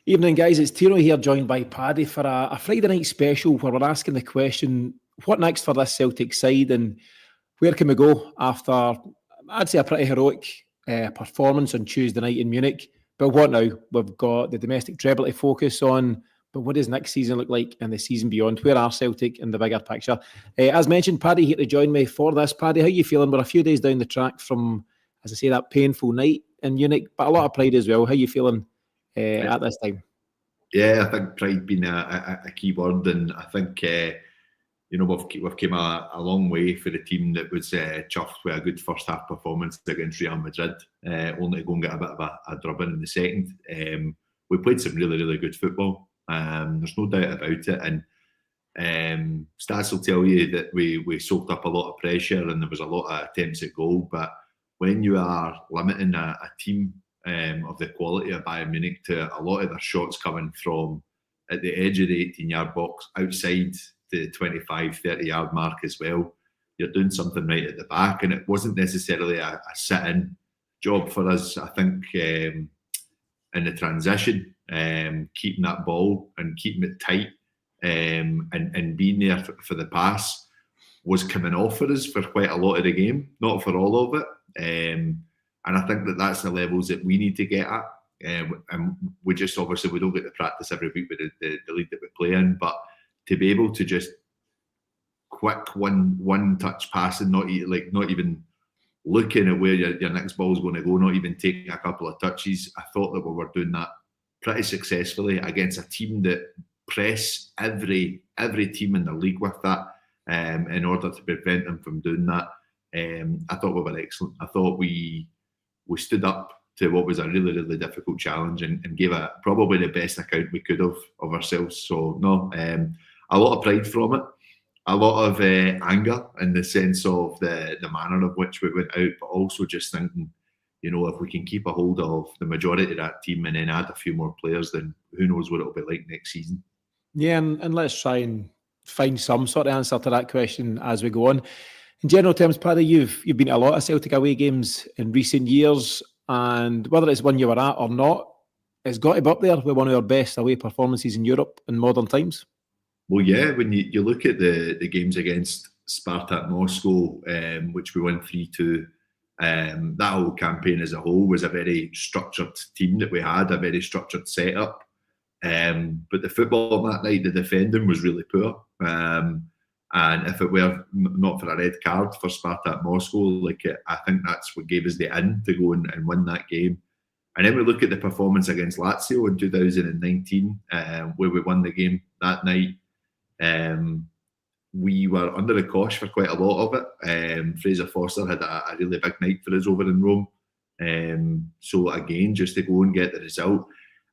Evening, guys. It's Tino here, joined by Paddy for a Friday night special where we're asking the question, what next for this Celtic side and where can we go after, I'd say, a pretty heroic performance on Tuesday night in Munich. But what now? We've got the domestic treble to focus on, but what does next season look like and the season beyond? Where are Celtic in the bigger picture? As mentioned, Paddy here to join me for this. Paddy, how are you feeling? We're a few days down the track from, as I say, that painful night in Munich, but a lot of pride as well. How are you feeling at this time? Yeah, I think pride being a key word, and I think we've come a long way for the team that was chuffed with a good first half performance against Real Madrid, only to go and get a bit of a drubbing in the second. We played some really good football. There's no doubt about it, and stats will tell you that we soaked up a lot of pressure and there was a lot of attempts at goal. But when you are limiting a team of the quality of Bayern Munich to a lot of their shots coming from at the edge of the 18-yard box, outside the 25, 30-yard mark as well, you're doing something right at the back. And it wasn't necessarily a sit-in job for us. I think in the transition, keeping that ball and keeping it tight and being there for the pass was coming off for us for quite a lot of the game, not for all of it. And I think that's the levels that we need to get at. And we just obviously we don't get to practice every week with the league that we play in, but to be able to just quick one touch passing, not even looking at where your next ball is going to go, not even taking a couple of touches. I thought that we were doing that pretty successfully against a team that press every team in the league with that, in order to prevent them from doing that. I thought we were excellent. I thought we stood up to what was a really difficult challenge and gave probably the best account we could of ourselves. So no, a lot of pride from it, a lot of anger in the sense of the manner of which we went out, but also just thinking, if we can keep a hold of the majority of that team and then add a few more players, then who knows what it'll be like next season. Yeah, and let's try and find some sort of answer to that question as we go on. In general terms, Paddy, you've been to a lot of Celtic away games in recent years, and whether it's one you were at or not, it's got to be up there with one of our best away performances in Europe in modern times. Well, yeah, when you look at the games against Spartak Moscow, which we won 3-2, that whole campaign as a whole was a very structured team that we had, a very structured setup. But the football that night, the defending was really poor. And if it were not for a red card for Spartak Moscow, I think that's what gave us the in to go and win that game. And then we look at the performance against Lazio in 2019, where we won the game that night. We were under the cosh for quite a lot of it. Fraser Foster had a really big night for us over in Rome. So again, just to go and get the result.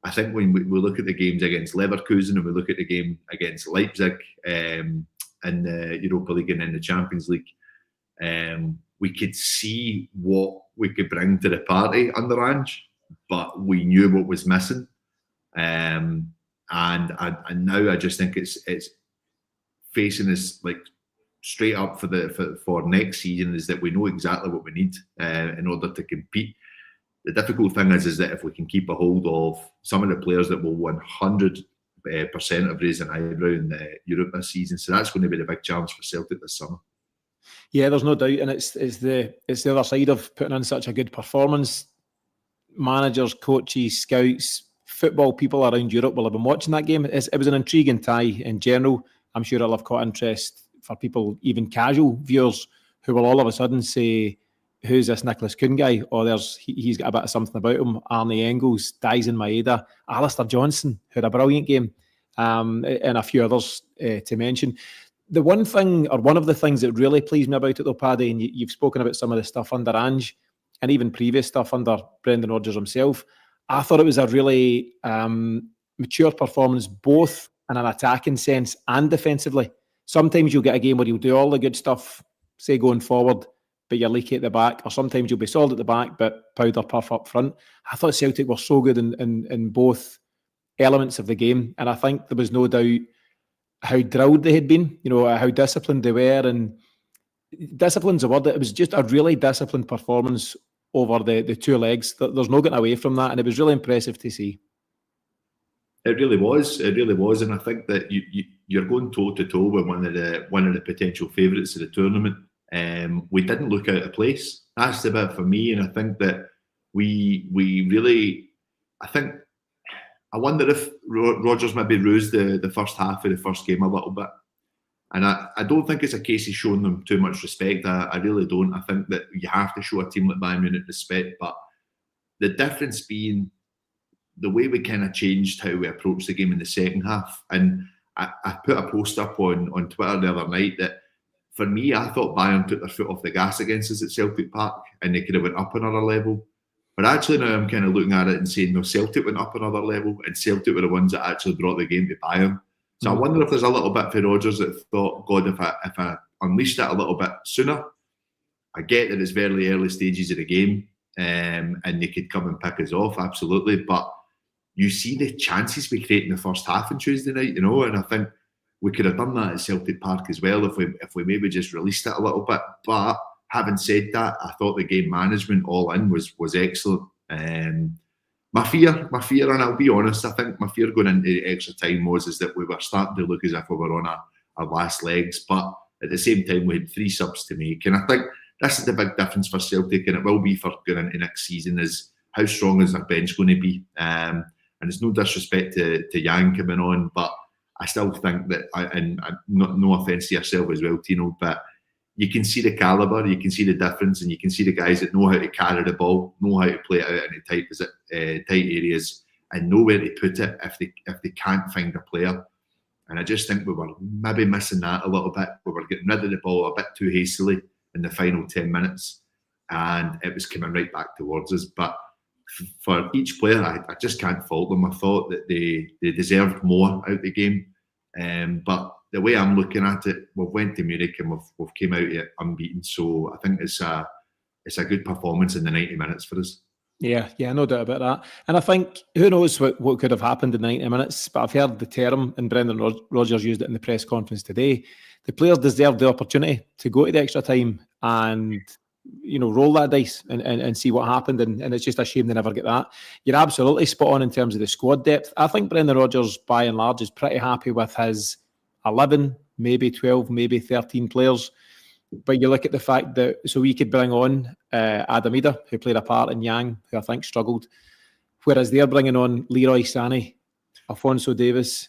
I think when we look at the games against Leverkusen and we look at the game against Leipzig, in the Europa League and in the Champions League, we could see what we could bring to the party under Ange, but we knew what was missing. And now I just think it's facing us like straight up for next season, is that we know exactly what we need in order to compete. The difficult thing is that if we can keep a hold of some of the players that will 100% of raising an eyebrow in Europe this season. So that's going to be the big challenge for Celtic this summer. Yeah, there's no doubt, and it's the other side of putting in such a good performance. Managers, coaches, scouts, football people around Europe will have been watching that game. It was an intriguing tie in general. I'm sure it'll have caught interest for people, even casual viewers, who will all of a sudden say, who's this Nicholas Kuhn guy? Or he's got a bit of something about him. Arne Engels, Dyson Maeda, Alistair Johnson, who had a brilliant game, and a few others to mention. The one thing, or one of the things that really pleased me about it though, Paddy, and you've spoken about some of the stuff under Ange, and even previous stuff under Brendan Rodgers himself, I thought it was a really mature performance, both in an attacking sense and defensively. Sometimes you'll get a game where you'll do all the good stuff, say going forward, but you're leaky at the back, or sometimes you'll be solid at the back, but powder puff up front. I thought Celtic were so good in both elements of the game, and I think there was no doubt how drilled they had been, how disciplined they were, and discipline's a word. It was just a really disciplined performance over the two legs. There's no getting away from that, and it was really impressive to see. It really was. It really was, and I think that you're going toe to toe with one of the potential favourites of the tournament. We didn't look out of place. That's the bit for me, and I think that we really. I wonder if Rodgers maybe rused the first half of the first game a little bit, and I don't think it's a case of showing them too much respect. I really don't. I think that you have to show a team like Bayern Munich respect, but the difference being the way we kind of changed how we approached the game in the second half. And I put a post up on Twitter the other night that, for me, I thought Bayern took their foot off the gas against us at Celtic Park and they could have went up another level. But actually now I'm kind of looking at it and saying, no, Celtic went up another level and Celtic were the ones that actually brought the game to Bayern. So I wonder if there's a little bit for Rodgers that thought, God, if I unleashed that a little bit sooner, I get that it's very early stages of the game and they could come and pick us off, absolutely. But you see the chances we create in the first half on Tuesday night, and I think we could have done that at Celtic Park as well if we maybe just released it a little bit. But having said that, I thought the game management all in was excellent. My fear, and I'll be honest, I think my fear going into extra time is that we were starting to look as if we were on our last legs. But at the same time, we had 3 subs to make, and I think this is the big difference for Celtic, and it will be for going into next season, is how strong is our bench going to be. And it's no disrespect to Yang coming on, but I still think that, and no offence to yourself as well, Tino, but you can see the calibre, you can see the difference, and you can see the guys that know how to carry the ball, know how to play it out into tight areas, and know where to put it if they can't find a player. And I just think we were maybe missing that a little bit. We were getting rid of the ball a bit too hastily in the final 10 minutes, and it was coming right back towards us. But for each player, I just can't fault them. I thought that they deserved more out of the game. But the way I'm looking at it, we've went to Munich and we've came out here unbeaten. So I think it's a good performance in the 90 minutes for us. Yeah, no doubt about that. And I think, who knows what could have happened in 90 minutes, but I've heard the term, and Brendan Rodgers used it in the press conference today, the players deserve the opportunity to go to the extra time and roll that dice and see what happened, and it's just a shame they never get that. You're absolutely spot on in terms of the squad depth. I think Brendan Rodgers, by and large, is pretty happy with his 11, maybe 12, maybe 13 players. But you look at the fact that, so we could bring on Adam Ida, who played a part in Yang, who I think struggled, whereas they're bringing on Leroy Sané, Alphonso Davies,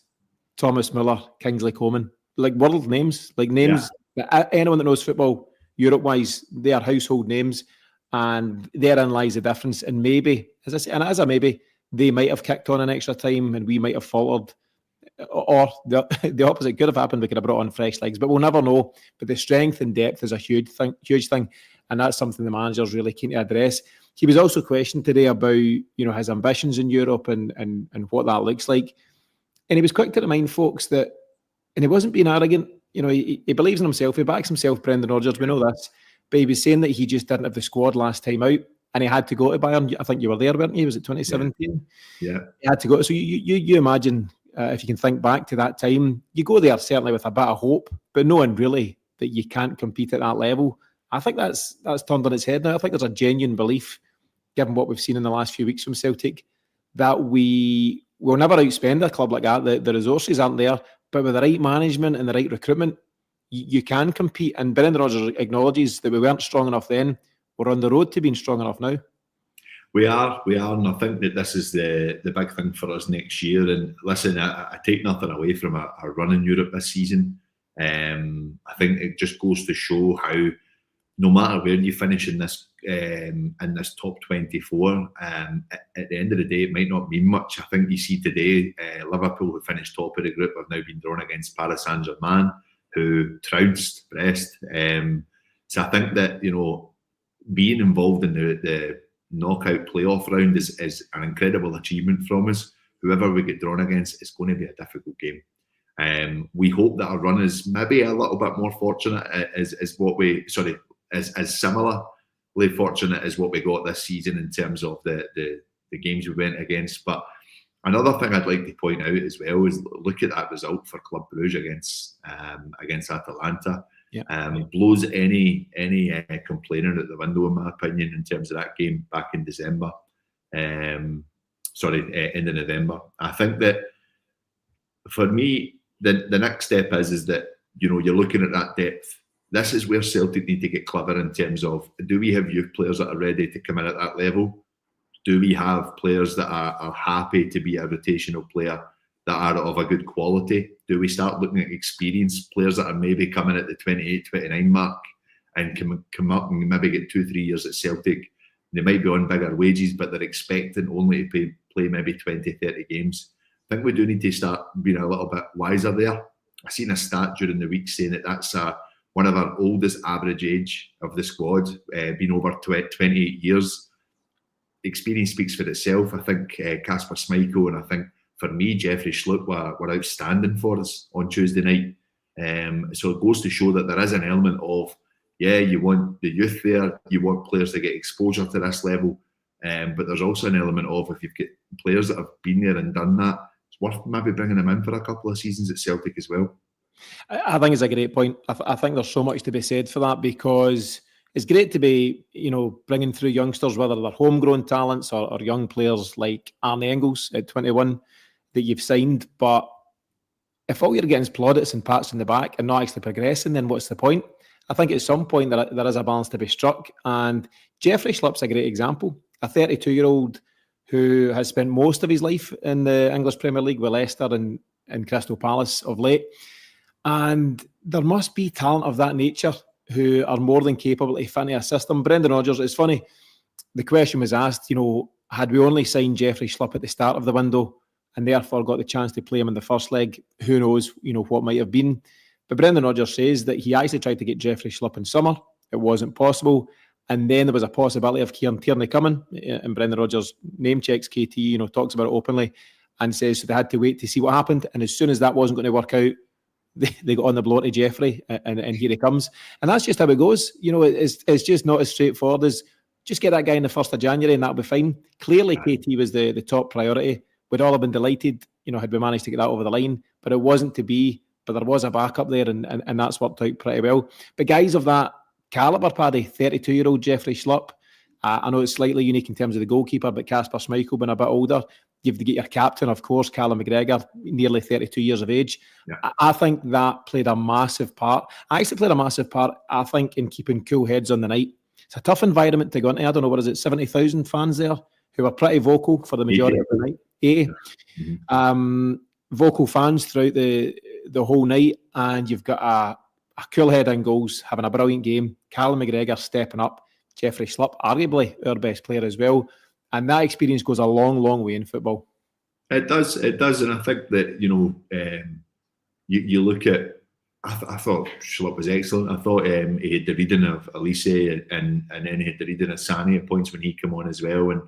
Thomas Muller, Kingsley Coman, like world names, that anyone that knows football Europe-wise, they are household names, and therein lies the difference. And maybe, as I say, and as a maybe, they might have kicked on an extra time and we might have faltered, or the opposite could have happened. We could have brought on fresh legs, but we'll never know. But the strength and depth is a huge thing, and that's something the manager's really keen to address. He was also questioned today about his ambitions in Europe and what that looks like, and he was quick to remind folks that, and he wasn't being arrogant. He believes in himself. He backs himself, Brendan Rodgers. We know this. But he was saying that he just didn't have the squad last time out, and he had to go to Bayern. I think you were there, weren't you? Was it 2017? Yeah. He had to go. So you imagine, if you can think back to that time, you go there certainly with a bit of hope, but knowing really that you can't compete at that level. I think that's turned on its head now. I think there's a genuine belief, given what we've seen in the last few weeks from Celtic, that we will never outspend a club like that. The resources aren't there. But with the right management and the right recruitment, you can compete. And Brendan Rodgers acknowledges that we weren't strong enough then. We're on the road to being strong enough now. We are, and I think that this is the big thing for us next year. And listen, I take nothing away from our run in Europe this season. I think it just goes to show how, no matter where you finish in this top 24, at the end of the day, it might not mean much. I think you see today, Liverpool, who finished top of the group, have now been drawn against Paris Saint-Germain, who trounced Brest. So I think that being involved in the knockout playoff round is an incredible achievement from us. Whoever we get drawn against, it's going to be a difficult game. We hope that our run is maybe a little bit more fortunate as similarly fortunate as what we got this season in terms of the games we went against. But another thing I'd like to point out as well is look at that result for Club Brugge against Atalanta. Blows any complainer at the window, in my opinion, in terms of that game back in December. End of November. I think that for me, the next step is that, you're looking at that depth. This is where Celtic need to get clever in terms of, do we have youth players that are ready to come in at that level? Do we have players that are happy to be a rotational player that are of a good quality? Do we start looking at experienced players that are maybe coming at the 28, 29 mark and come up and maybe get 2-3 years at Celtic? They might be on bigger wages, but they're expecting only to play maybe 20, 30 games. I think we do need to start being a little bit wiser there. I seen a stat during the week saying that that's one of our oldest average age of the squad, been over 28 years. Experience speaks for itself. I think Kasper Schmeichel and I think, for me, Jeffrey Schlupp were outstanding for us on Tuesday night. So it goes to show that there is an element of, you want the youth there, you want players to get exposure to this level, but there's also an element of, if you've got players that have been there and done that, it's worth maybe bringing them in for a couple of seasons at Celtic as well. I think it's a great point. I think there's so much to be said for that, because it's great to be, bringing through youngsters, whether they're homegrown talents or young players like Arne Engels at 21 that you've signed. But if all you're getting is plaudits and pats in the back and not actually progressing, then what's the point? I think at some point there is a balance to be struck. And Jeffrey Schlupp's a great example. A 32-year-old who has spent most of his life in the English Premier League with Leicester and Crystal Palace of late. And there must be talent of that nature who are more than capable to fit into a system. Brendan Rodgers, it's funny, the question was asked, had we only signed Jeffrey Schlupp at the start of the window and therefore got the chance to play him in the first leg, who knows, what might have been. But Brendan Rodgers says that he actually tried to get Jeffrey Schlupp in summer. It wasn't possible. And then there was a possibility of Kieran Tierney coming, and Brendan Rodgers name checks KT, talks about it openly and says so they had to wait to see what happened. And as soon as that wasn't going to work out, they got on the blow to Jeffrey, and here he comes. And that's just how it goes. It's just not as straightforward as just get that guy in the 1st of January and that'll be fine. Clearly, KT was the top priority. We'd all have been delighted, had we managed to get that over the line, but it wasn't to be. But there was a backup there, and that's worked out pretty well. But guys of that calibre, Paddy, 32-year-old Jeffrey Schlupp, I know it's slightly unique in terms of the goalkeeper, but Kasper Schmeichel being a bit older. You've to get your captain, of course, Callum McGregor, nearly 32 years of age. Yeah. I think that played a massive part. I actually played a massive part, I think, in keeping cool heads on the night. It's a tough environment to go into. I don't know, what is it, 70,000 fans there who were pretty vocal for the majority of the night. 80. Yeah. Mm-hmm. Vocal fans throughout the whole night, and you've got a cool head in goals, having a brilliant game. Callum McGregor stepping up. Jeffrey Schlupp, arguably our best player as well. And that experience goes a long, long way in football. It does. And I think that, you look at, I thought Schlupp was excellent. I thought he had the reading of Elise and then he had the reading of Sani at points when he came on as well. And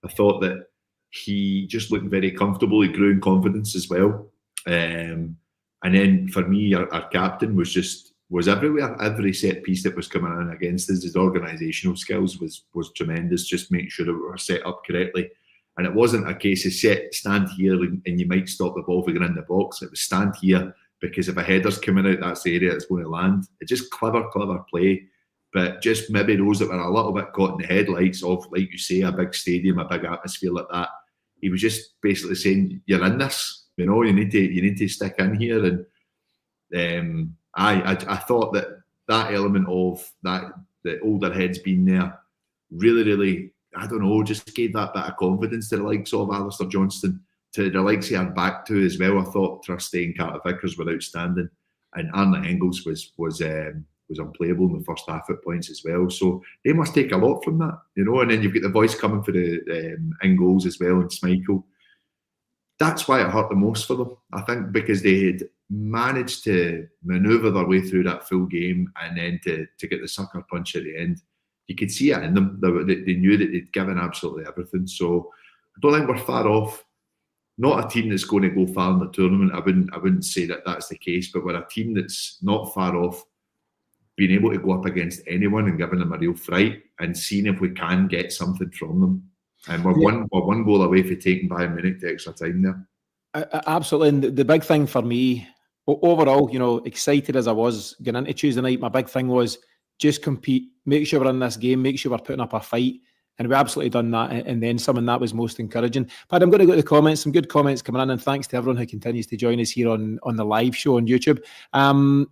I thought that he just looked very comfortable. He grew in confidence as well. And then for me, our captain was everywhere. Every set piece that was coming in against us, his organisational skills was tremendous. Just making sure that we were set up correctly. And it wasn't a case of stand here and you might stop the ball for going in the box. It was stand here because if a header's coming out, that's the area that's going to land. It's just clever play. But just maybe those that were a little bit caught in the headlights of, like you say, a big stadium, a big atmosphere like that. He was just basically saying, "You're in this. You need to stick in here." And I thought that element of that, the older heads being there, really, really, I don't know, just gave that bit of confidence to the likes of Alistair Johnston, to the likes he had back to as well. I thought Trustee and Carter Vickers were outstanding, and Arne Engels was unplayable in the first half at points as well. So they must take a lot from that, And then you've got the voice coming for the Engels as well and Schmeichel. That's why it hurt the most for them, I think, because they had managed to manoeuvre their way through that full game and then to get the sucker punch at the end. You could see it in them. They knew that they'd given absolutely everything. So I don't think we're far off. Not a team that's going to go far in the tournament. I wouldn't say that that's the case, but we're a team that's not far off being able to go up against anyone and giving them a real fright and seeing if we can get something from them. And we're one goal away from taking Bayern Munich to extra time there. Absolutely. And the big thing for me, overall, excited as I was getting into Tuesday night, my big thing was just compete, make sure we're in this game, make sure we're putting up a fight. And we absolutely done that, and then some, and that was most encouraging. But I'm going to go to the comments. Some good comments coming in, and thanks to everyone who continues to join us here on the live show on YouTube.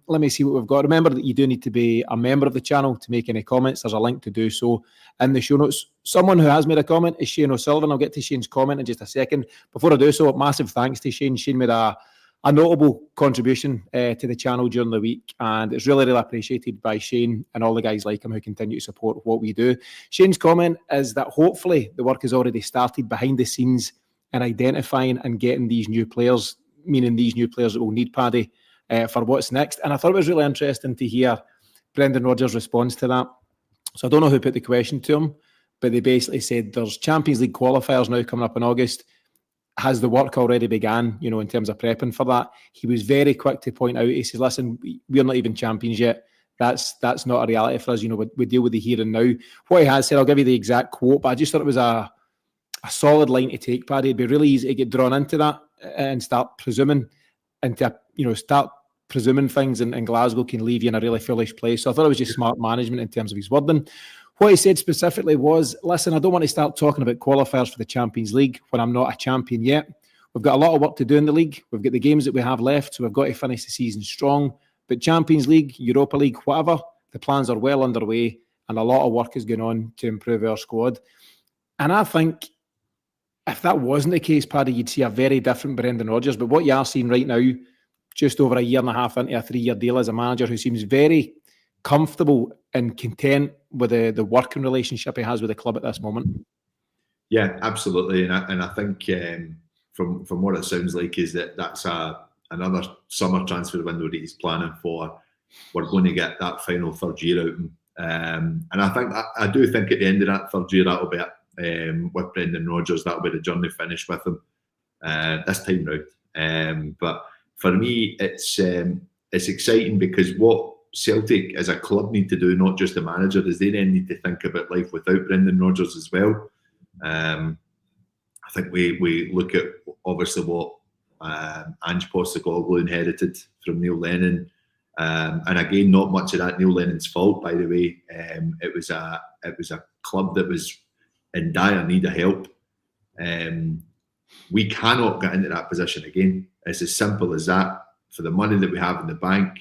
Let me see what we've got. Remember that you do need to be a member of the channel to make any comments. There's a link to do so in the show notes. Someone who has made a comment is Shane O'Sullivan. I'll get to Shane's comment in just a second. Before I do so, massive thanks to Shane. Shane made a notable contribution to the channel during the week, and it's really, really appreciated by Shane and all the guys like him who continue to support what we do. Shane's comment is that hopefully the work has already started behind the scenes in identifying and getting these new players, meaning these new players that will need Paddy for what's next. And I thought it was really interesting to hear Brendan Rodgers' response to that. So I don't know who put the question to him, but they basically said there's Champions League qualifiers now coming up in August. Has the work already began, in terms of prepping for that? He was very quick to point out, he says, listen, we're not even champions yet. That's not a reality for us. We deal with the here and now. What he has said, I'll give you the exact quote, but I just thought it was a solid line to take, Paddy. It'd be really easy to get drawn into that and start presuming things, and Glasgow can leave you in a really foolish place. So I thought it was just smart management in terms of his wording. What he said specifically was, listen, I don't want to start talking about qualifiers for the Champions League when I'm not a champion yet. We've got a lot of work to do in the league. We've got the games that we have left, so we've got to finish the season strong. But Champions League, Europa League, whatever, the plans are well underway, and a lot of work is going on to improve our squad. And I think if that wasn't the case, Paddy, you'd see a very different Brendan Rodgers. But what you are seeing right now, just over a year and a half into a 3-year deal as a manager who seems very comfortable and content with the working relationship he has with the club at this moment. Yeah, absolutely. And I think from what it sounds like is that's another summer transfer window that he's planning for. We're going to get that final third year out. And I do think at the end of that third year, that'll be it with Brendan Rodgers. That'll be the journey finished with him this time round. But for me, it's exciting because what Celtic as a club need to do, not just the manager, is they then need to think about life without Brendan Rodgers as well. I think we look at obviously what Ange Postecoglou inherited from Neil Lennon, and again, not much of that Neil Lennon's fault, by the way. It was a club that was in dire need of help. We cannot get into that position again. It's as simple as that. For the money that we have in the bank,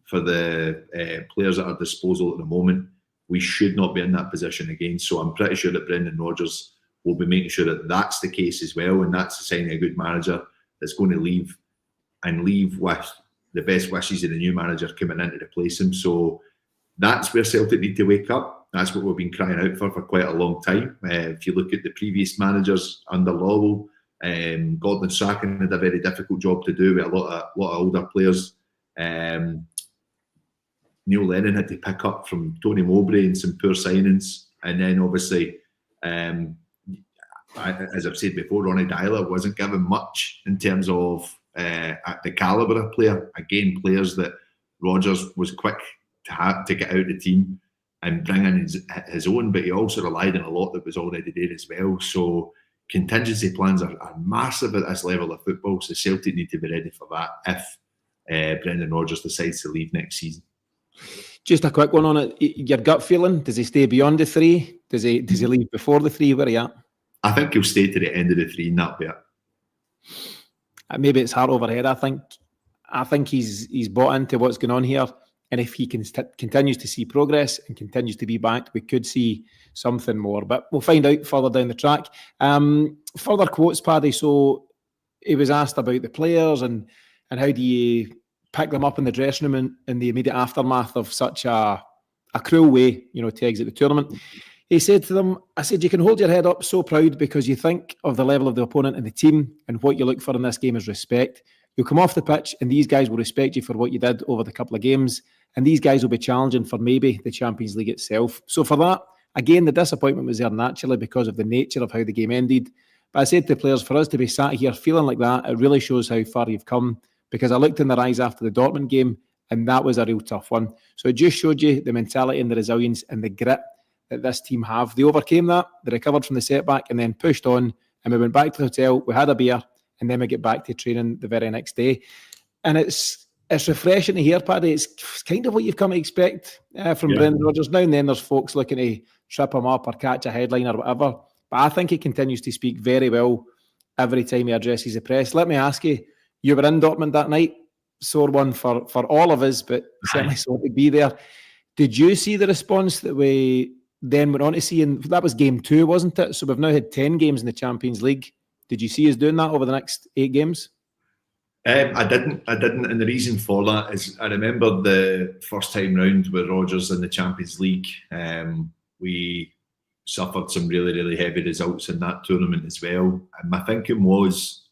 for the players at our disposal at the moment, we should not be in that position again. So I'm pretty sure that Brendan Rodgers will be making sure that that's the case as well, and that's a sign of a good manager that's going to leave with the best wishes of the new manager coming in to replace him. So that's where Celtic need to wake up. That's what we've been crying out for quite a long time. If you look at the previous managers under Lowell, Gordon Strachan had a very difficult job to do with a lot of older players. Neil Lennon had to pick up from Tony Mowbray and some poor signings, and then obviously, as I've said before, Ronnie Dyler wasn't given much in terms of the calibre of player. Again, players that Rodgers was quick to get out of the team and bring in his own, but he also relied on a lot that was already there as well. So contingency plans are massive at this level of football, so Celtic need to be ready for that if Brendan Rodgers decides to leave next season. Just a quick one on it. Your gut feeling, does he stay beyond the 3? Does he leave before the 3? Where are you at? I think he'll stay to the end of the 3 and that'll be it. Maybe it's heart over head. I think he's bought into what's going on here, and if he continues to see progress and continues to be backed, we could see something more. But we'll find out further down the track. Further quotes, Paddy. So he was asked about the players and how do you pick them up in the dressing room in the immediate aftermath of such a cruel way, to exit the tournament. He said to them, I said, you can hold your head up so proud because you think of the level of the opponent and the team, and what you look for in this game is respect. You'll come off the pitch and these guys will respect you for what you did over the couple of games, and these guys will be challenging for maybe the Champions League itself. So for that, again, the disappointment was there naturally because of the nature of how the game ended. But I said to the players, for us to be sat here feeling like that, it really shows how far you've come, because I looked in their eyes after the Dortmund game and that was a real tough one. So it just showed you the mentality and the resilience and the grit that this team have. They overcame that, they recovered from the setback and then pushed on, and we went back to the hotel, we had a beer, and then we get back to training the very next day. And it's refreshing to hear, Paddy. It's kind of what you've come to expect from Brendan Rodgers. Now and then there's folks looking trip him up or catch a headline or whatever. But I think he continues to speak very well every time he addresses the press. Let me ask you, you were in Dortmund that night, sore one for all of us, but certainly so to be there. Did you see the response that we then went on to see? And that was game 2, wasn't it? So we've now had 10 games in the Champions League. Did you see us doing that over the next 8 games? I didn't, and the reason for that is I remember the first time round with Rodgers in the Champions League. We suffered some really, really heavy results in that tournament as well. And my thinking was,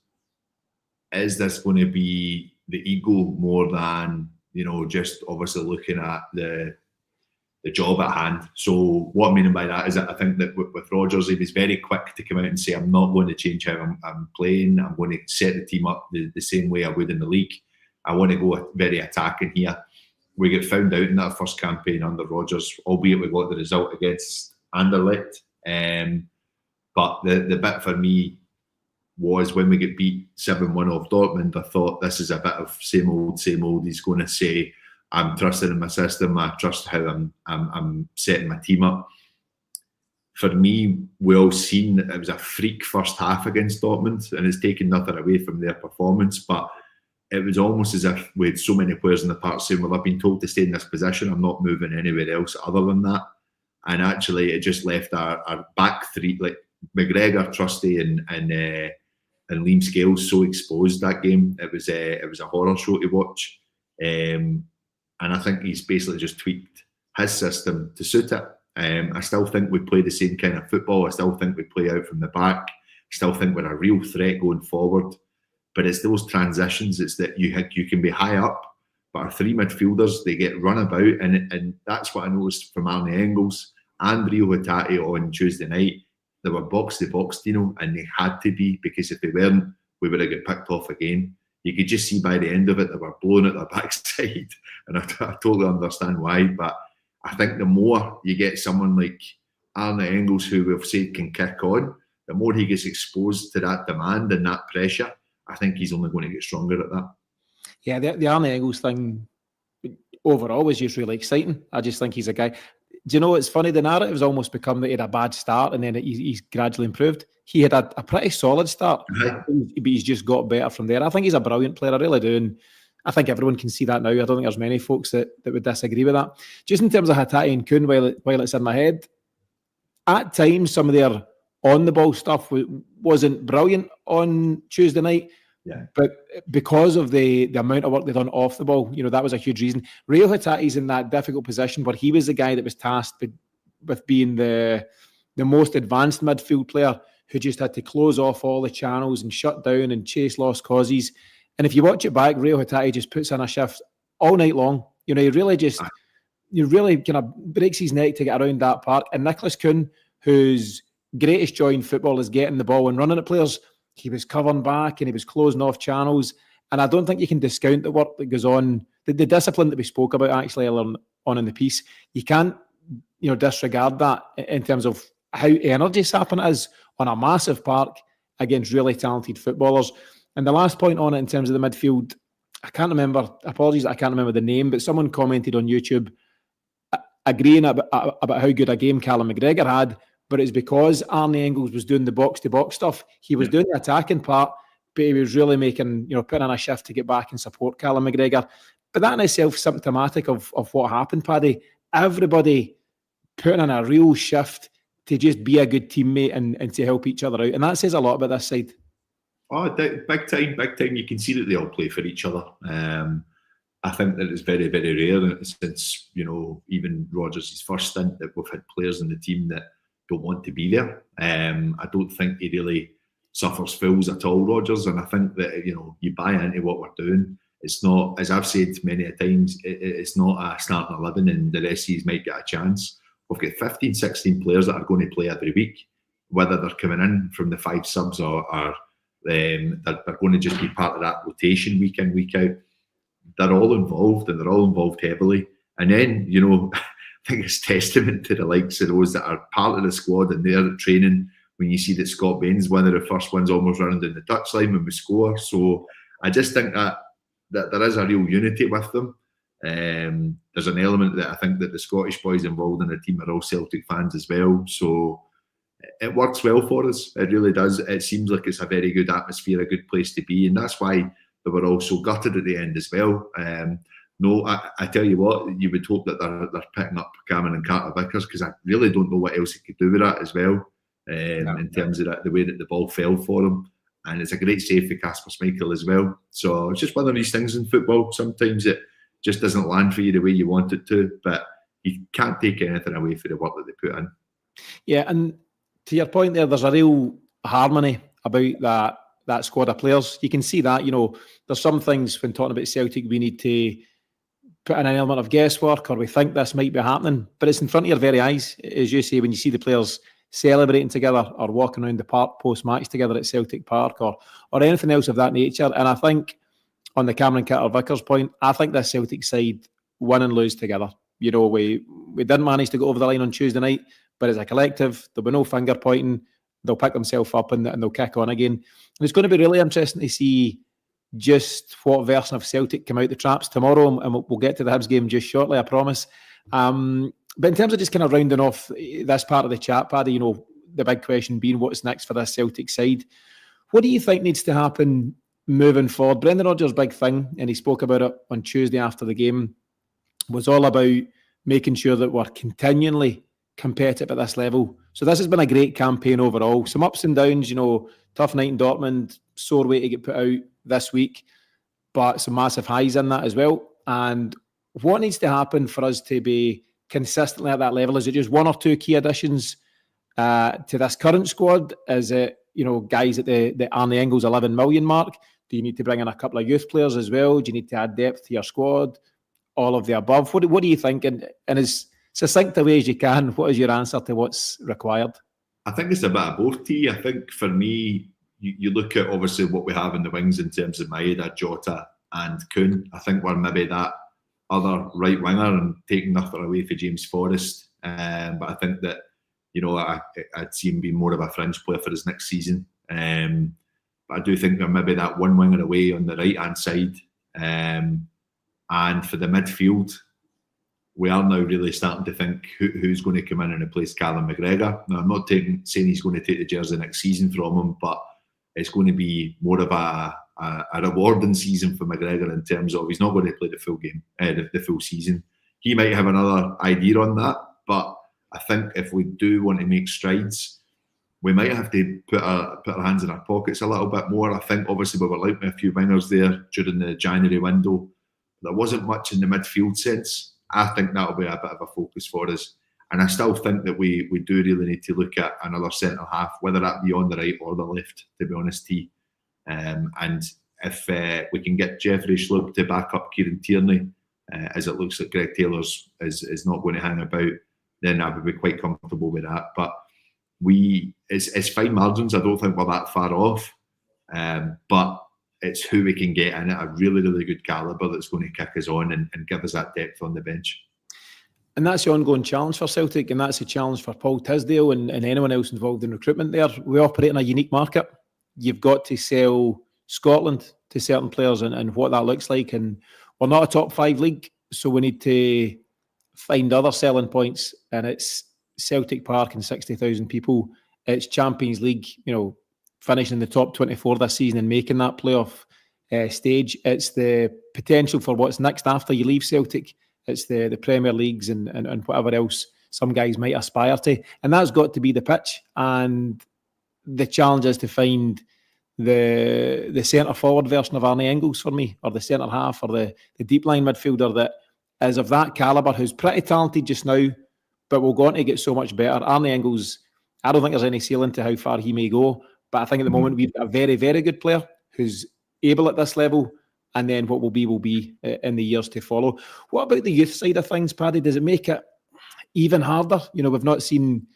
is this going to be the ego more than, just obviously looking at the job at hand? So what I mean by that is that I think that with Rodgers, he was very quick to come out and say, I'm not going to change how I'm playing. I'm going to set the team up the same way I would in the league. I want to go very attacking here. We get found out in that first campaign under Rodgers, albeit we got the result against Anderlecht. But the bit for me was when we get beat 7-1 off Dortmund, I thought this is a bit of same old. He's going to say, I'm trusting in my system. I trust how I'm setting my team up. For me, we all seen that it was a freak first half against Dortmund, and it's taken nothing away from their performance. But it was almost as if we had so many players in the park saying, well, I've been told to stay in this position. I'm not moving anywhere else other than that. And actually, it just left our back three, like McGregor, Trusty, and Liam Scales, so exposed that game. It was a horror show to watch. And I think he's basically just tweaked his system to suit it. I still think we play the same kind of football. I still think we play out from the back. I still think we're a real threat going forward. But it's those transitions. It's that you can be high up, but our 3 midfielders, they get run about. And that's what I noticed from Arne Engels and Rio Hatate on Tuesday night. They were box to box, and they had to be, because if they weren't, we would have got picked off again. You could just see by the end of it, they were blowing at their backside. And I totally understand why. But I think the more you get someone like Arne Engels, who we've said can kick on, the more he gets exposed to that demand and that pressure, I think he's only going to get stronger at that. Yeah, the Arne Engels thing overall was just really exciting. I just think he's a guy. Do you know what's funny? The narrative's almost become that he had a bad start and then he's gradually improved. He had a pretty solid start, but he's just got better from there. I think he's a brilliant player, I really do. And I think everyone can see that now. I don't think there's many folks that would disagree with that. Just in terms of Hatate and Kuhn, while it's in my head, at times some of their on-the-ball stuff wasn't brilliant on Tuesday night. Yeah. But because of the amount of work they've done off the ball, that was a huge reason. Rio Hatate's in that difficult position where he was the guy that was tasked with being the most advanced midfield player who just had to close off all the channels and shut down and chase lost causes. And if you watch it back, Rio Hatate just puts in a shift all night long. He really kind of breaks his neck to get around that park. And Nicholas Kuhn, whose greatest joy in football is getting the ball and running at players, he was covering back and he was closing off channels. And I don't think you can discount the work that goes on, the discipline that we spoke about actually earlier on in the piece. You can't, disregard that in terms of how energy sapping it is on a massive park against really talented footballers. And the last point on it in terms of the midfield, I can't remember, apologies, I can't remember the name, but someone commented on YouTube agreeing about how good a game Callum McGregor had, but it's because Arne Engels was doing the box-to-box stuff. He was doing the attacking part, but he was really making, putting in a shift to get back and support Callum McGregor. But that in itself is symptomatic of what happened, Paddy. Everybody putting in a real shift to just be a good teammate and to help each other out. And that says a lot about this side. Oh, big time. You can see that they all play for each other. I think that it's very, very rare since, even Rodgers' first stint that we've had players in the team that don't want to be there. I don't think he really suffers fools at all, Rodgers. And I think that, you buy into what we're doing. It's not, as I've said many a times, it's not a starting 11 and the rest of you might get a chance. We've got 15, 16 players that are going to play every week, whether they're coming in from the 5 subs or they're going to just be part of that rotation week in, week out. They're all involved and they're all involved heavily. And then, I think it's testament to the likes of those that are part of the squad and they're training when you see that Scott Bain's one of the first ones almost running down the touchline when we score. So I just think that there is a real unity with them. There's an element that I think that the Scottish boys involved in the team are all Celtic fans as well. So it works well for us. It really does. It seems like it's a very good atmosphere, a good place to be. And that's why they were all so gutted at the end as well. No, I tell you what, you would hope that they're picking up Cameron and Carter Vickers, because I really don't know what else he could do with that as well, in terms of that, the way that the ball fell for him. And it's a great save for Kasper Schmeichel as well. So it's just one of these things in football. Sometimes it just doesn't land for you the way you want it to, but you can't take anything away for the work that they put in. Yeah, and to your point there's a real harmony about that squad of players. You can see that, there's some things when talking about Celtic we need to put in an element of guesswork, or we think this might be happening, but it's in front of your very eyes, as you say, when you see the players celebrating together or walking around the park post-match together at Celtic Park or anything else of that nature. And I think on the Cameron Carter Vickers point, I think this Celtic side win and lose together. We didn't manage to go over the line on Tuesday night, but as a collective, there'll be no finger pointing. They'll pick themselves up and they'll kick on again. And it's going to be really interesting to see just what version of Celtic come out the traps tomorrow, and we'll get to the Hibs game just shortly, I promise. But in terms of just kind of rounding off this part of the chat, Paddy, the big question being what's next for this Celtic side. What do you think needs to happen moving forward? Brendan Rodgers' big thing, and he spoke about it on Tuesday after the game, was all about making sure that we're continually competitive at this level. So this has been a great campaign overall. Some ups and downs, tough night in Dortmund, sore way to get put out this week, but some massive highs in that as well. And what needs to happen for us to be consistently at that level? Is it just one or two key additions to this current squad? Is it, guys at the Arne Engels 11 million mark? Do you need to bring in a couple of youth players as well? Do you need to add depth to your squad? All of the above. What do you think? And as succinct a way as you can, what is your answer to what's required? I think it's a bit of both, T. I think for me, you look at obviously what we have in the wings in terms of Maeda, Jota and Kuhn. I think we're maybe that other right winger, and taking nothing away for James Forrest. But I think that, I'd see him being more of a fringe player for his next season. But I do think they're maybe that one winger away on the right-hand side. And for the midfield, we are now really starting to think who's going to come in and replace Callum McGregor. Now, I'm not saying he's going to take the jersey next season from him, but it's going to be more of a rewarding season for McGregor in terms of he's not going to play the full game, the full season. He might have another idea on that, but I think if we do want to make strides, we might have to put our hands in our pockets a little bit more. I think obviously we were linked with a few wingers there during the January window. There wasn't much in the midfield sense. I think that'll be a bit of a focus for us. And I still think that we do really need to look at another centre half, whether that be on the right or the left, to be honest, T. And if we can get Jeffrey Schlupp to back up Kieran Tierney, as it looks like Greg Taylor's is not going to hang about, then I would be quite comfortable with that. But it's fine margins. I don't think we're that far off. But it's who we can get in at a really, really good calibre that's going to kick us on and give us that depth on the bench. And that's the ongoing challenge for Celtic, and that's a challenge for Paul Tisdale and anyone else involved in recruitment there. We operate in a unique market. You've got to sell Scotland to certain players and what that looks like. And we're not a top 5 league, so we need to find other selling points. And it's Celtic Park and 60,000 people. It's Champions League, finishing in the top 24 this season and making that playoff stage. It's the potential for what's next after you leave Celtic. It's the Premier Leagues and whatever else some guys might aspire to. And that's got to be the pitch. And the challenge is to find the centre-forward version of Arne Engels for me, or the centre-half, or the deep-line midfielder that is of that calibre, who's pretty talented just now, but will go on to get so much better. Arne Engels, I don't think there's any ceiling to how far he may go, but I think at the moment we've got a very, very good player who's able at this level, and then what will be in the years to follow. What about the youth side of things, Paddy? Does it make it even harder? We've not seen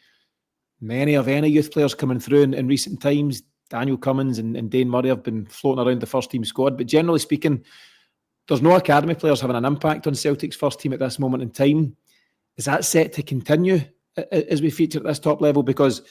many of any youth players coming through in recent times. Daniel Cummins and Dane Murray have been floating around the first team squad, but generally speaking, there's no academy players having an impact on Celtic's first team at this moment in time. Is that set to continue as we feature at this top level? Because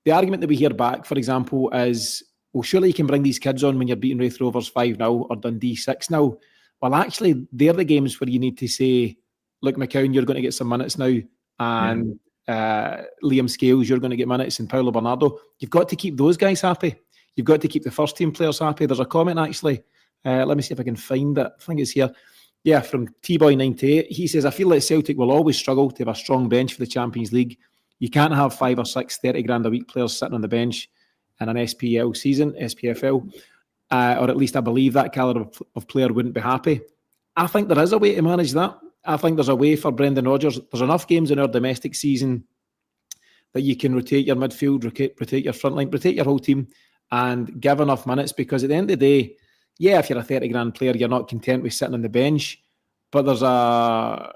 the argument that we hear back, for example, is, well, surely you can bring these kids on when you're beating Raith Rovers 5-0 or Dundee 6-0. Well, actually, they're the games where you need to say, look, McCown, you're going to get some minutes now. And Liam Scales, you're going to get minutes. And Paulo Bernardo. You've got to keep those guys happy. You've got to keep the first team players happy. There's a comment, actually. Let me see if I can find it. I think it's here. Yeah, from T-Boy98. He says, I feel like Celtic will always struggle to have a strong bench for the Champions League. You can't have 5 or 6 30 grand a week players sitting on the bench in an SPL season, SPFL. Or at least I believe that calibre of player wouldn't be happy. I think there is a way to manage that. I think there's a way for Brendan Rodgers. There's enough games in our domestic season that you can rotate your midfield, rotate your front line, rotate your whole team and give enough minutes, because at the end of the day, yeah, if you're a 30 grand player, you're not content with sitting on the bench, but there's a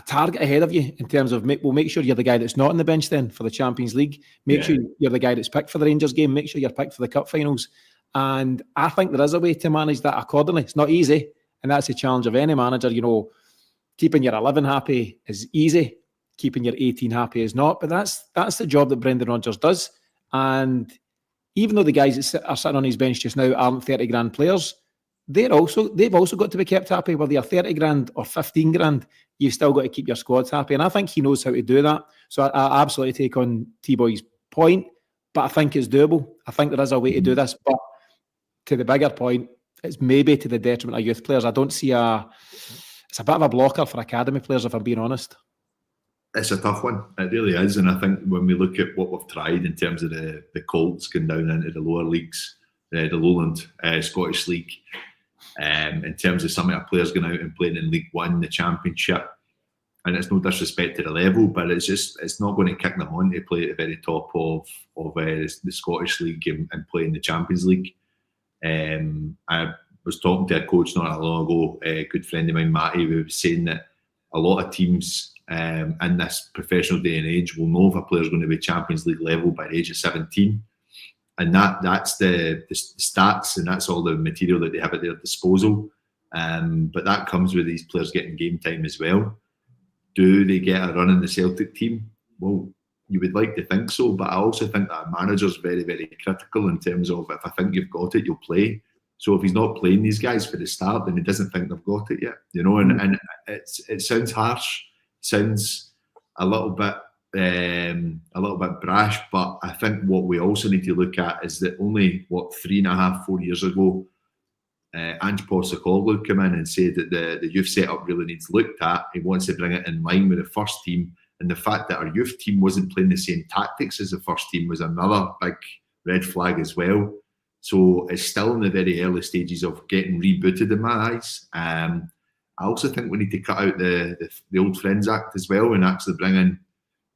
target ahead of you in terms of, we'll make sure you're the guy that's not on the bench then for the Champions League. Make sure you're the guy that's picked for the Rangers game. Make sure you're picked for the cup finals. And I think there is a way to manage that accordingly. It's not easy, and that's the challenge of any manager. Keeping your 11 happy is easy. Keeping your 18 happy is not. But that's the job that Brendan Rodgers does. And even though the guys that are sitting on his bench just now aren't 30 grand players, they've also got to be kept happy. Whether you're 30 grand or 15 grand, you've still got to keep your squads happy. And I think he knows how to do that. So I absolutely take on T-Boy's point, but I think it's doable. I think there is a way to do this. But to the bigger point, it's maybe to the detriment of youth players. I don't see it's a bit of a blocker for academy players, if I'm being honest. It's a tough one. It really is. And I think when we look at what we've tried in terms of the Colts going down into the lower leagues, the Lowland Scottish League, in terms of some of our players going out and playing in League One, the Championship, and it's no disrespect to the level, but it's not going to kick them on to play at the very top of the Scottish League and play in the Champions League. I was talking to a coach not that long ago, a good friend of mine, Matty, who was saying that a lot of teams in this professional day and age will know if a player's going to be Champions League level by the age of 17. And that's the stats, and that's all the material that they have at their disposal. But that comes with these players getting game time as well. Do they get a run in the Celtic team? Well, you would like to think so, but I also think that a manager's very, very critical in terms of, if I think you've got it, you'll play. So if he's not playing these guys for the start, then he doesn't think they've got it yet, And it sounds harsh, sounds a little bit brash, but I think what we also need to look at is that only 3.5, 4 years ago, Ange Postecoglou came in and said that the youth setup really needs looked at. He wants to bring it in line with the first team, and the fact that our youth team wasn't playing the same tactics as the first team was another big red flag as well. So it's still in the very early stages of getting rebooted in my eyes. I also think we need to cut out the Old Friends Act as well and actually bring in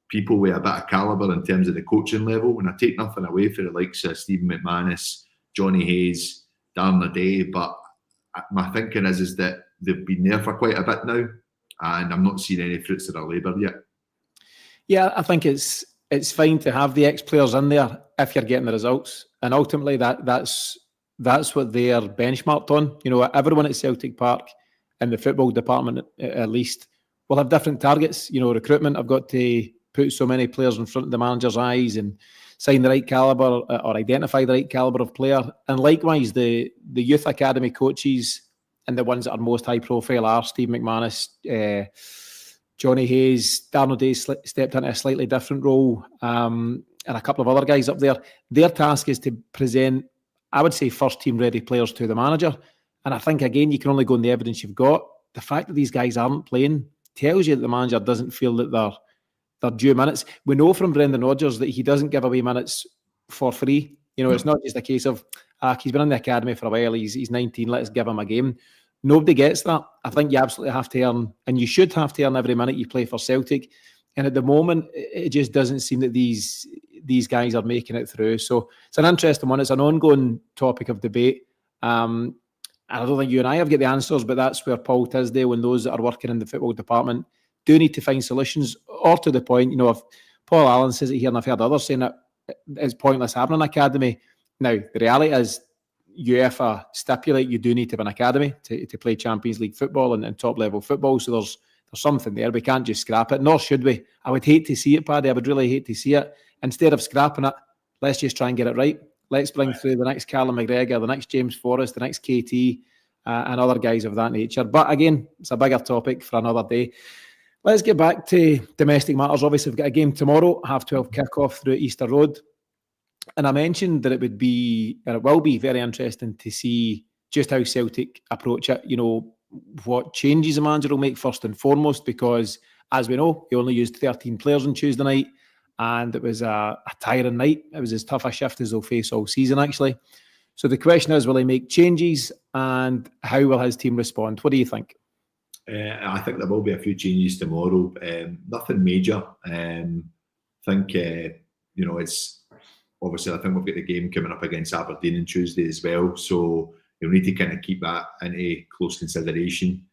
people with a bit of calibre in terms of the coaching level. And I take nothing away for the likes of Stephen McManus, Johnny Hayes, Darren O'Day, but my thinking is that they've been there for quite a bit now, and I'm not seeing any fruits of their labour yet. Yeah, I think it's fine to have the ex-players in there if you're getting the results, and ultimately that's what they're benchmarked on. Everyone at Celtic Park in the football department, at least, will have different targets. Recruitment, I've got to put so many players in front of the manager's eyes and sign the right calibre or identify the right calibre of player. And likewise, the youth academy coaches and the ones that are most high profile are Steve McManus, Johnny Hayes, Darren O'Day stepped into a slightly different role, and a couple of other guys up there. Their task is to present, I would say, first team ready players to the manager. And I think, again, you can only go on the evidence you've got. The fact that these guys aren't playing tells you that the manager doesn't feel that they're due minutes. We know from Brendan Rodgers that he doesn't give away minutes for free. It's not just a case of, he's been in the academy for a while, he's 19, let's give him a game. Nobody gets that. I think you absolutely have to earn, and you should have to earn every minute you play for Celtic. And at the moment, it just doesn't seem that these guys are making it through. So it's an interesting one. It's an ongoing topic of debate. I don't think you and I have got the answers, but that's where Paul Tisdale and those that are working in the football department do need to find solutions. Or to the point, if Paul Allen says it here, and I've heard others saying that it's pointless having an academy. Now, the reality is UEFA stipulate you do need to have an academy to play Champions League football and top level football. So there's something there. We can't just scrap it, nor should we. I would hate to see it, Paddy. I would really hate to see it. Instead of scrapping it, let's just try and get it right. Let's bring through the next Callum McGregor, the next James Forrest, the next KT, and other guys of that nature. But again, it's a bigger topic for another day. Let's get back to domestic matters. Obviously, we've got a game tomorrow, 12:30 kickoff through Easter Road. And I mentioned that it would be, and it will be, very interesting to see just how Celtic approach it. You know, what changes the manager will make first and foremost, because as we know, he only used 13 players on Tuesday night, and it was a tiring night. It was as tough a shift as they'll face all season, actually. So the question is, will he make changes, and how will his team respond? What do you think? I think there will be a few changes tomorrow. Nothing major. I think, it's obviously, I think we've got the game coming up against Aberdeen on Tuesday as well. So you'll need to kind of keep that into close consideration.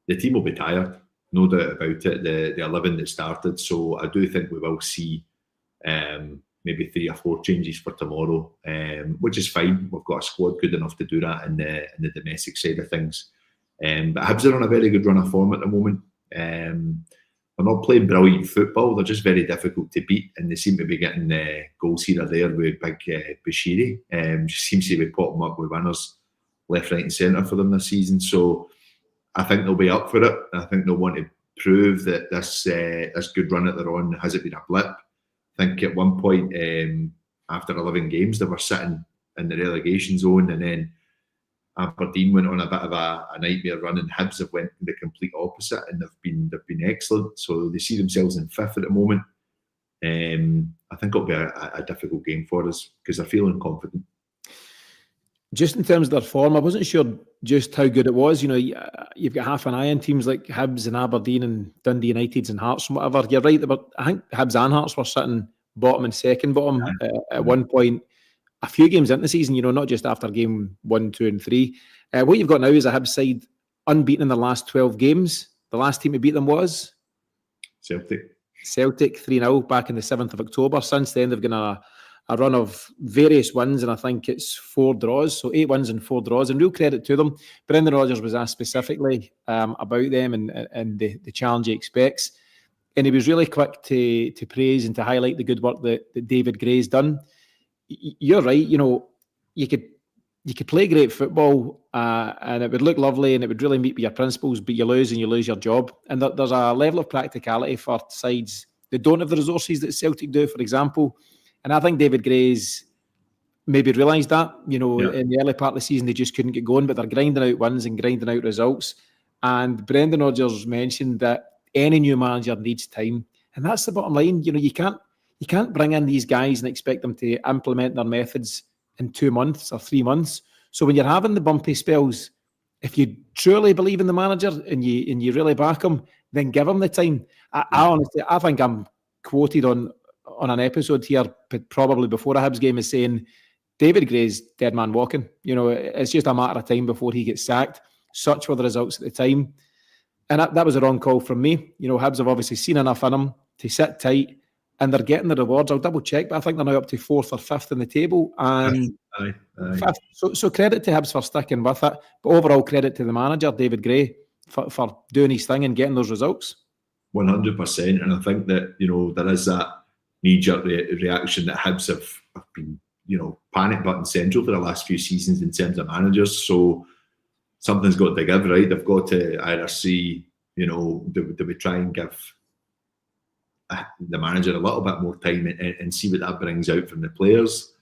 The team will be tired, no doubt about it, the 11 that started. So I do think we will see maybe 3 or 4 changes for tomorrow, which is fine. We've got a squad good enough to do that in the domestic side of things. But Hibs are on a very good run of form at the moment. They're not playing brilliant football. They're just very difficult to beat, and they seem to be getting goals here or there with big Bashiri. Just seems to be popping up with winners left, right and centre for them this season. So I think they'll be up for it. I think they'll want to prove that this good run that they're on hasn't been a blip. I think at one point, after 11 games, they were sitting in the relegation zone, and then Aberdeen went on a bit of a nightmare run, and Hibs have went the complete opposite, and they've been excellent. So they see themselves in 5th at the moment. I think it'll be a difficult game for us because they're feeling confident. Just in terms of their form, I wasn't sure just how good it was. You know, you've got half an eye on teams like Hibs and Aberdeen and Dundee Uniteds and Hearts and whatever. You're right, I think Hibs and Hearts were sitting bottom and second bottom at one point. A few games into the season, you know, not just after game 1, 2 and 3. What you've got now is a Hibs side unbeaten in the last 12 games. The last team to beat them was? Celtic 3-0 back in the 7th of October. Since then, they've got a run of various wins, and I think it's 4 draws. So 8 wins and 4 draws, and real credit to them. Brendan Rodgers was asked specifically about them and the challenge he expects. And he was really quick to praise and to highlight the good work that David Gray's done. You're right, you know, you could play great football and it would look lovely and it would really meet with your principles, but you lose your job. And there's a level of practicality for sides that don't have the resources that Celtic do, for example. And I think David Gray's maybe realised that, you know, in the early part of the season, they just couldn't get going, but they're grinding out wins and grinding out results. And Brendan Rodgers mentioned that any new manager needs time. And that's the bottom line. You know, you can't bring in these guys and expect them to implement their methods in 2 months or 3 months. So when you're having the bumpy spells, if you truly believe in the manager and you really back him, then give him the time. I honestly, I think I'm quoted on an episode here, but probably before a Hibs game, is saying David Gray's dead man walking. You know, it's just a matter of time before he gets sacked. Such were the results at the time. And that was a wrong call from me. You know, Hibs have obviously seen enough in him to sit tight, and they're getting the rewards. I'll double check, but I think they're now up to 4th or 5th in the table. And fifth. So credit to Hibs for sticking with it. But overall credit to the manager, David Gray, for doing his thing and getting those results. 100%. And I think that, you know, there is that knee-jerk reaction that Hibs have been, you know, panic button central for the last few seasons in terms of managers. So something's got to give, right? They've got to either see, you know, do we try and give the manager a little bit more time and see what that brings out from the players.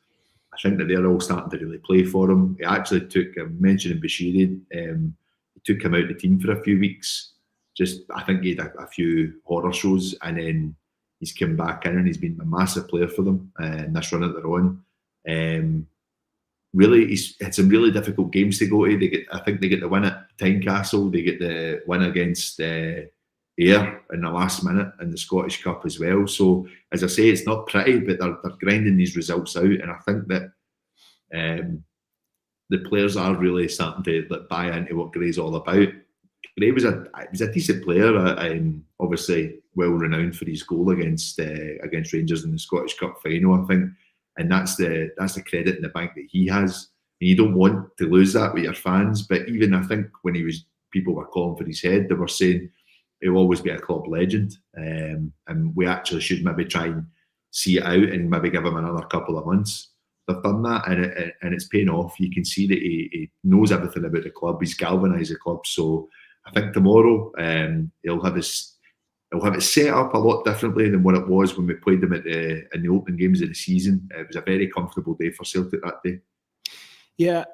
I think that they're all starting to really play for him. He actually took, mentioning Bashiri, he took him out of the team for a few weeks. Just, I think he had a few horror shows, and then he's come back in and he's been a massive player for them in this run that they're on. Really, it's some really difficult games to go to. I think they get the win at Tynecastle, they get the win against Ayr in the last minute in the Scottish Cup as well. So, as I say, it's not pretty, but they're grinding these results out, and I think that the players are really starting to buy into what Gray's all about. Gray was a decent player, obviously well renowned for his goal against Rangers in the Scottish Cup final, I think, and that's the credit in the bank that he has. And you don't want to lose that with your fans, but even I think when people were calling for his head, they were saying he'll always be a club legend, and we actually should maybe try and see it out and maybe give him another couple of months. they've done that, and it's paying off. You can see that he knows everything about the club. He's galvanised the club. So I think tomorrow he'll have it set up a lot differently than what it was when we played them in the opening games of the season. It was a very comfortable day for Celtic that day. Yeah,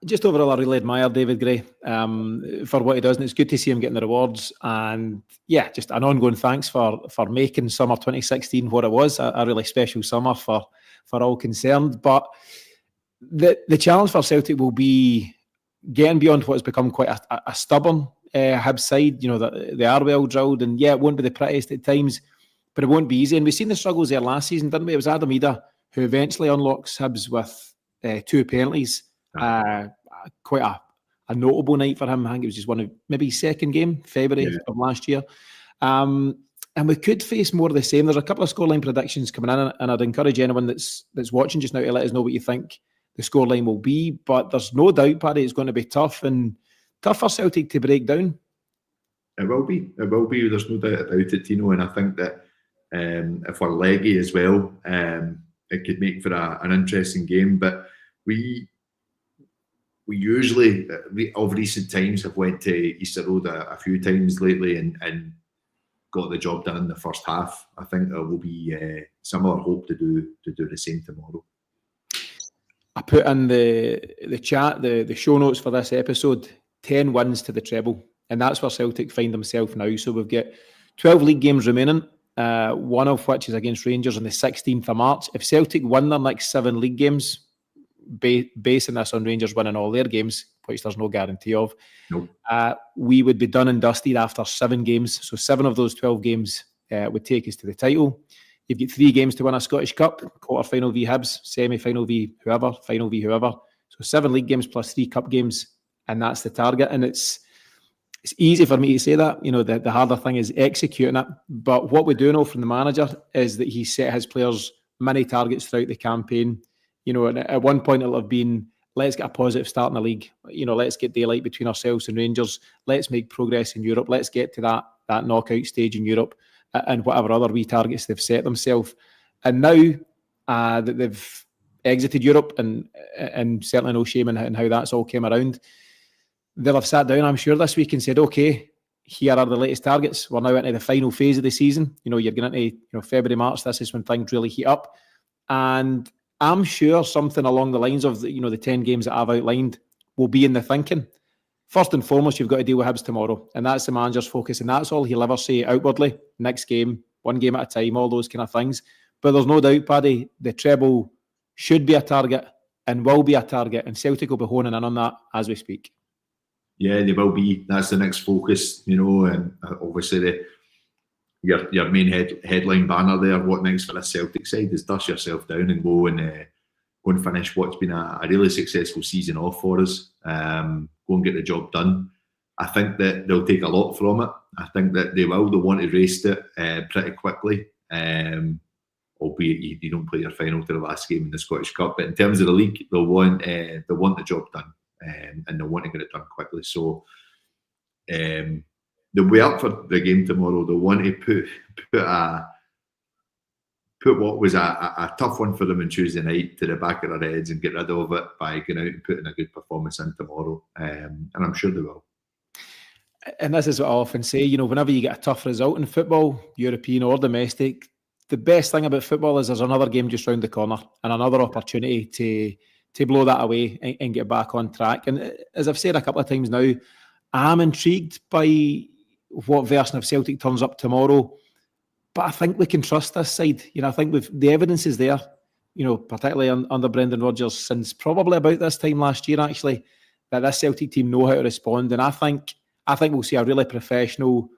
just overall, I really admire David Gray for what he does, and it's good to see him getting the rewards. And yeah, just an ongoing thanks for making summer 2016 what it was, a really special summer for all concerned. But the challenge for Celtic will be getting beyond what has become quite a stubborn Hibs side. You know, they are well drilled, and yeah, it won't be the prettiest at times, but it won't be easy. And we've seen the struggles there last season, didn't we? It was Adam Ida who eventually unlocks Hibs with 2 penalties. Quite a notable night for him. I think it was just one of maybe his second game, February of last year. And we could face more of the same. There's a couple of scoreline predictions coming in, and I'd encourage anyone that's watching just now to let us know what you think the scoreline will be. But there's no doubt, Paddy, it's going to be tough, and tough for Celtic to break down. It will be. There's no doubt about it, Tino. And I think that if we're leggy as well, it could make for an interesting game. But we usually, of recent times, have went to Easter Road a few times lately and got the job done in the first half. I think there will be similar hope to do the same tomorrow. I put in the chat, the show notes for this episode, 10 wins to the treble. And that's where Celtic find themselves now. So we've got 12 league games remaining, one of which is against Rangers on the 16th of March. If Celtic win their next 7 league games, basing this on Rangers winning all their games, which there's no guarantee of, nope. We would be done and dusted after 7 games. So 7 of those 12 games would take us to the title. You've got 3 games to win a Scottish Cup, quarter-final v Hibs, semi-final v whoever, final v whoever. So 7 league games plus 3 cup games, and that's the target. And it's easy for me to say that. You know, the harder thing is executing it. But what we do know from the manager is that he set his players many targets throughout the campaign. You know, and at one point it'll have been, let's get a positive start in the league. You know, let's get daylight between ourselves and Rangers. Let's make progress in Europe. Let's get to that knockout stage in Europe and whatever other wee targets they've set themselves. And now that they've exited Europe, and certainly no shame in how that's all came around, they'll have sat down, I'm sure, this week and said, okay, here are the latest targets. We're now into the final phase of the season. You know, you're getting into February, March. This is when things really heat up. And I'm sure something along the lines of the 10 games that I've outlined will be in the thinking. First and foremost, you've got to deal with Hibs tomorrow, and that's the manager's focus, and that's all he'll ever say outwardly. Next game, 1 game at a time, all those kind of things. But there's no doubt, Paddy, the treble should be a target and will be a target, and Celtic will be honing in on that as we speak. Yeah, they will be. That's the next focus, and obviously your main headline banner there, what next for the Celtic side, is dust yourself down and go and finish what's been a really successful season off for us. Go and get the job done. I think that they'll take a lot from it. I think that they will. They'll want to race it pretty quickly. Albeit you don't play your final to the last game in the Scottish Cup. But in terms of the league, they'll want the job done, and they'll want to get it done quickly. So they'll be up for the game tomorrow. They'll want to put what was a tough one for them on Tuesday night to the back of their heads and get rid of it by going out and putting a good performance in tomorrow. And I'm sure they will. And this is what I often say, whenever you get a tough result in football, European or domestic, the best thing about football is there's another game just round the corner and another opportunity to blow that away and get back on track. And as I've said a couple of times now, I'm intrigued by what version of Celtic turns up tomorrow. But I think we can trust this side. I think the evidence is there, particularly under Brendan Rodgers since probably about this time last year, actually, that this Celtic team know how to respond. And I think we'll see a really professional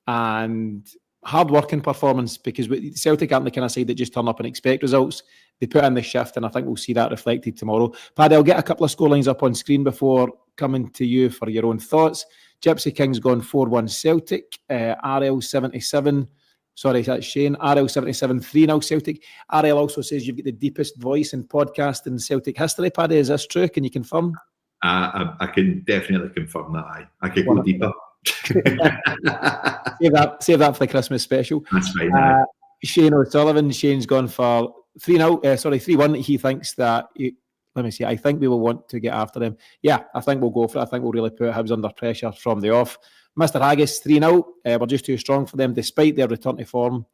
and hard-working performance, because Celtic aren't the kind of side that just turn up and expect results. They put in the shift, and I think we'll see that reflected tomorrow. Paddy, I'll get a couple of scorelines up on screen before coming to you for your own thoughts. Gypsy King's gone 4-1 Celtic. RL77... Sorry, that's Shane. RL77 3-0 Celtic. RL also says you've got the deepest voice in podcast in Celtic history. Paddy, is this true? Can you confirm? I can definitely confirm that. I could go deeper. Save that for the Christmas special. That's fine. Shane O'Sullivan. Shane's gone for 3-1. He thinks that. Let me see. I think we will want to get after them. Yeah, I think we'll go for it. I think we'll really put Hibs under pressure from the off. Mr. Haggis, 3-0. We're just too strong for them despite their return to form.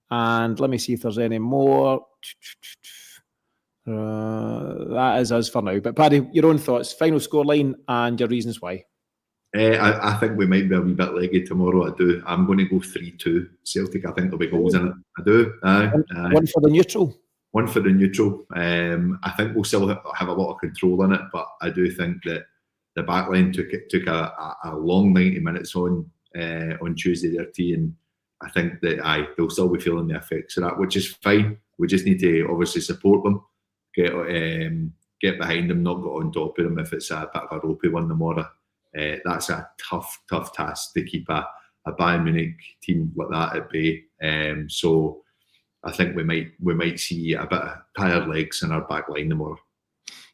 And let me see if there's any more. That is us for now. But Paddy, your own thoughts, final scoreline and your reasons why. I think we might be a wee bit leggy tomorrow. I do. I'm going to go 3-2 Celtic. I think there'll be goals in it. I do. One for the neutral. One for the neutral. I think we'll still have a lot of control in it, but I do think that the backline took a long 90 minutes on Tuesday there, and I think that they'll still be feeling the effects of that, which is fine. We just need to obviously support them, get behind them, not go on top of them if it's a bit of a ropey one tomorrow. That's a tough task to keep a Bayern Munich team like that at bay. So I think we might see a bit of tired legs in our back line tomorrow.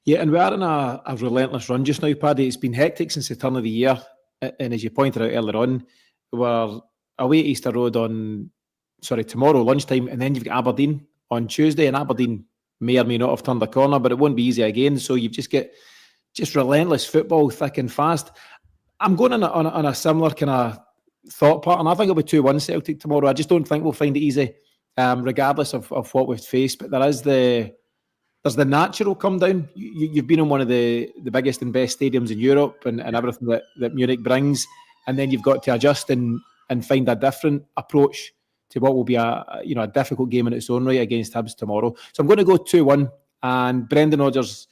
Yeah, and we are in a relentless run just now, Paddy. It's been hectic since the turn of the year. And as you pointed out earlier on, we're away at Easter Road tomorrow lunchtime, and then you've got Aberdeen on Tuesday, and Aberdeen may or may not have turned the corner, but it won't be easy again. So you've just got relentless football, thick and fast. I'm going on a similar kind of thought pattern. I think it'll be 2-1 Celtic tomorrow. I just don't think we'll find it easy, regardless of what we've faced. But there's the natural come down. You've been in one of the biggest and best stadiums in Europe, and everything that Munich brings, and then you've got to adjust and find a different approach to what will be a difficult game in its own right against Hibs tomorrow. So I'm going to go 2-1, and Brendan Rodgers,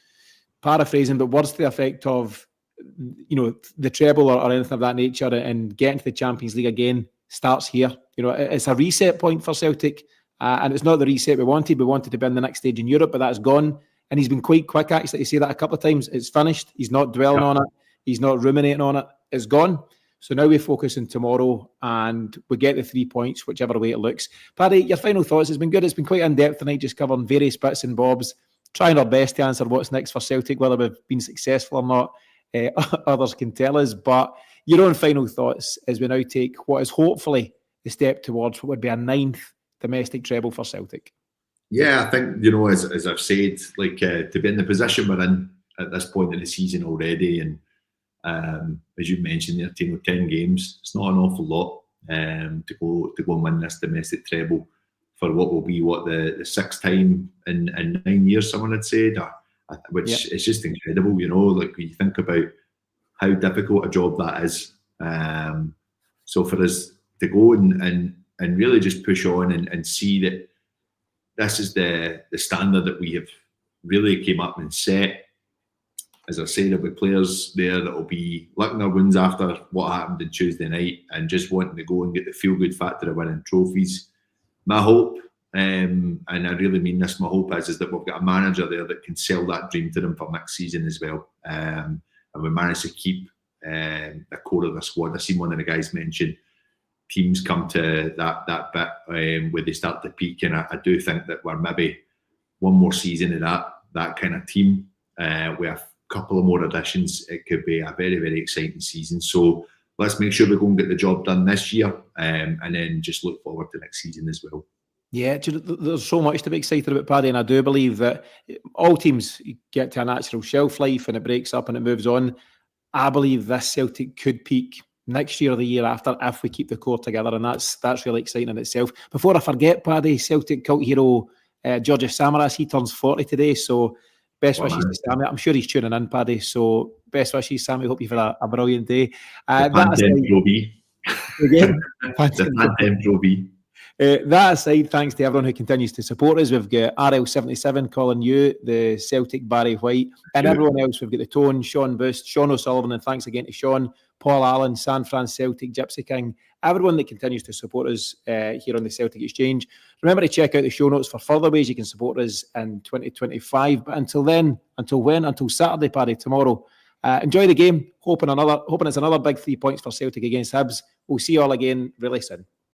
paraphrasing, but words to the effect of, the treble or anything of that nature, and getting to the Champions League again starts here. It's a reset point for Celtic, and it's not the reset we wanted. We wanted to be in the next stage in Europe, but that's gone. And he's been quite quick, actually, to say that a couple of times. It's finished. He's not dwelling on it. He's not ruminating on it. It's gone. So now we focus on tomorrow, and we get the 3 points, whichever way it looks. Paddy, your final thoughts? It's been good. It's been quite in-depth tonight, just covering various bits and bobs, trying our best to answer what's next for Celtic, whether we've been successful or not. Others can tell us. But your own final thoughts as we now take what is hopefully the step towards what would be a 9th domestic treble for Celtic. Yeah, I think, as I've said, to be in the position we're in at this point in the season already, and as you mentioned there, Tino, 10 games, it's not an awful lot to go and win this domestic treble for what will be the sixth time in 9 years, someone had said, which is just incredible. When you think about how difficult a job that is. So for us to go and really just push on and see that this is the standard that we have really came up and set. As I said, there'll be players there that will be licking their wounds after what happened on Tuesday night and just wanting to go and get the feel-good factor of winning trophies. My hope, and I really mean this, my hope is that we've got a manager there that can sell that dream to them for next season as well. And we manage to keep the core of the squad. I've seen one of the guys mention teams come to that bit where they start to peak, and I do think that we're maybe one more season of that kind of team with a couple of more additions. It could be a very, very exciting season. So let's make sure we go and get the job done this year, and then just look forward to next season as well. Yeah, there's so much to be excited about, Paddy, and I do believe that all teams get to a natural shelf life and it breaks up and it moves on. I believe this Celtic could peak next year or the year after if we keep the core together, and that's really exciting in itself. Before I forget, Paddy, Celtic cult hero Georgios Samaras, he turns 40 today, so best wishes to Sammy. I'm sure he's tuning in, Paddy, so best wishes, Sammy. Hope you've had a brilliant day. The Pantene Pro B. That aside, thanks to everyone who continues to support us. We've got RL77 calling you, the Celtic Barry White, and everyone else. We've got the Tone, Sean Boost, Sean O'Sullivan, and thanks again to Sean, Paul Allen, San Fran Celtic, Gypsy King, everyone that continues to support us here on the Celtic Exchange. Remember to check out the show notes for further ways you can support us in 2025. But until then, until Saturday, Paddy, tomorrow, enjoy the game. Hoping it's another big 3 points for Celtic against Hibs. We'll see you all again really soon.